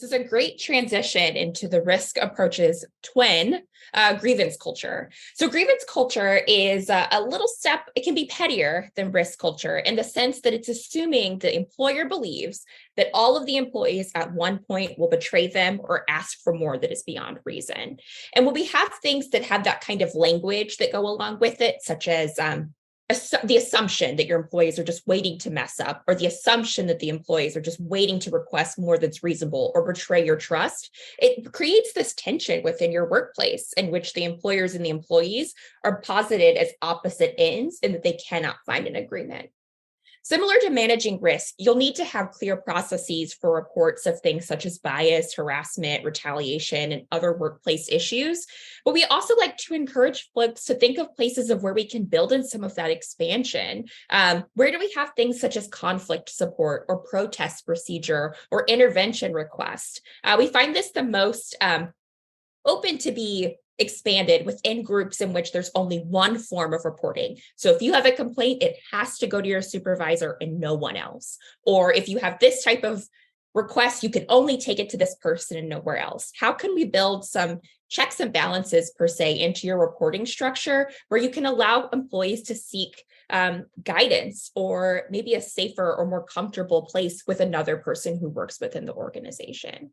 is a great transition into the risk approaches twin, grievance culture. So grievance culture is a little step, it can be pettier than risk culture in the sense that it's assuming the employer believes that all of the employees at one point will betray them or ask for more that is beyond reason. And when we have things that have that kind of language that go along with it, such as the assumption that your employees are just waiting to mess up, or the assumption that the employees are just waiting to request more that's reasonable or betray your trust, it creates this tension within your workplace in which the employers and the employees are posited as opposite ends and that they cannot find an agreement. Similar to managing risk, you'll need to have clear processes for reports of things such as bias, harassment, retaliation, and other workplace issues. But we also like to encourage folks to think of places of where we can build in some of that expansion. Where do we have things such as conflict support or protest procedure or intervention request? We find this the most open to be expanded within groups in which there's only one form of reporting. So if you have a complaint, it has to go to your supervisor and no one else. Or if you have this type of request, you can only take it to this person and nowhere else. How can we build some checks and balances per se into your reporting structure where you can allow employees to seek guidance or maybe a safer or more comfortable place with another person who works within the organization?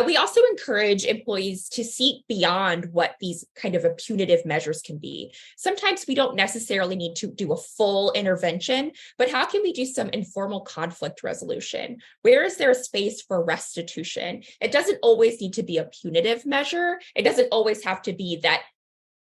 We also encourage employees to seek beyond what these kind of punitive measures can be. Sometimes we don't necessarily need to do a full intervention, but how can we do some informal conflict resolution? Where is there a space for restitution? It doesn't always need to be a punitive measure. It doesn't always have to be that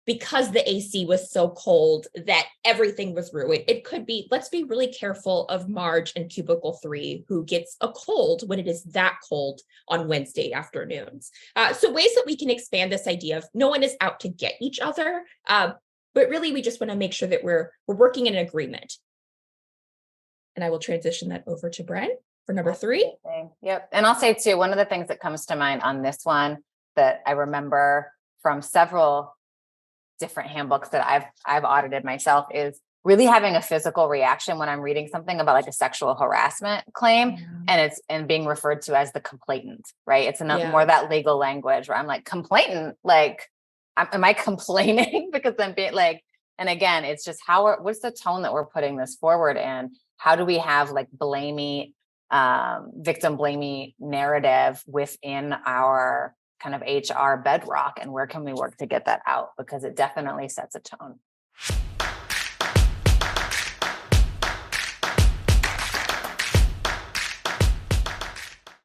because the AC was so cold that everything was ruined. It could be, let's be really careful of Marge in cubicle 3, who gets a cold when it is that cold on Wednesday afternoons. So ways that we can expand this idea of no one is out to get each other, but really we just want to make sure that we're working in an agreement. And I will transition that over to Bren for number 3. Yep. And I'll say too, one of the things that comes to mind on this one that I remember from several different handbooks that I've audited myself is really having a physical reaction when I'm reading something about like a sexual harassment claim and being referred to as the complainant, right? It's more that legal language where I'm like, complainant, like, am I complaining because I'm being like, and again, it's just what's the tone that we're putting this forward in? How do we have like blamey, victim blamey narrative within our kind of HR bedrock, and where can we work to get that out? Because it definitely sets a tone.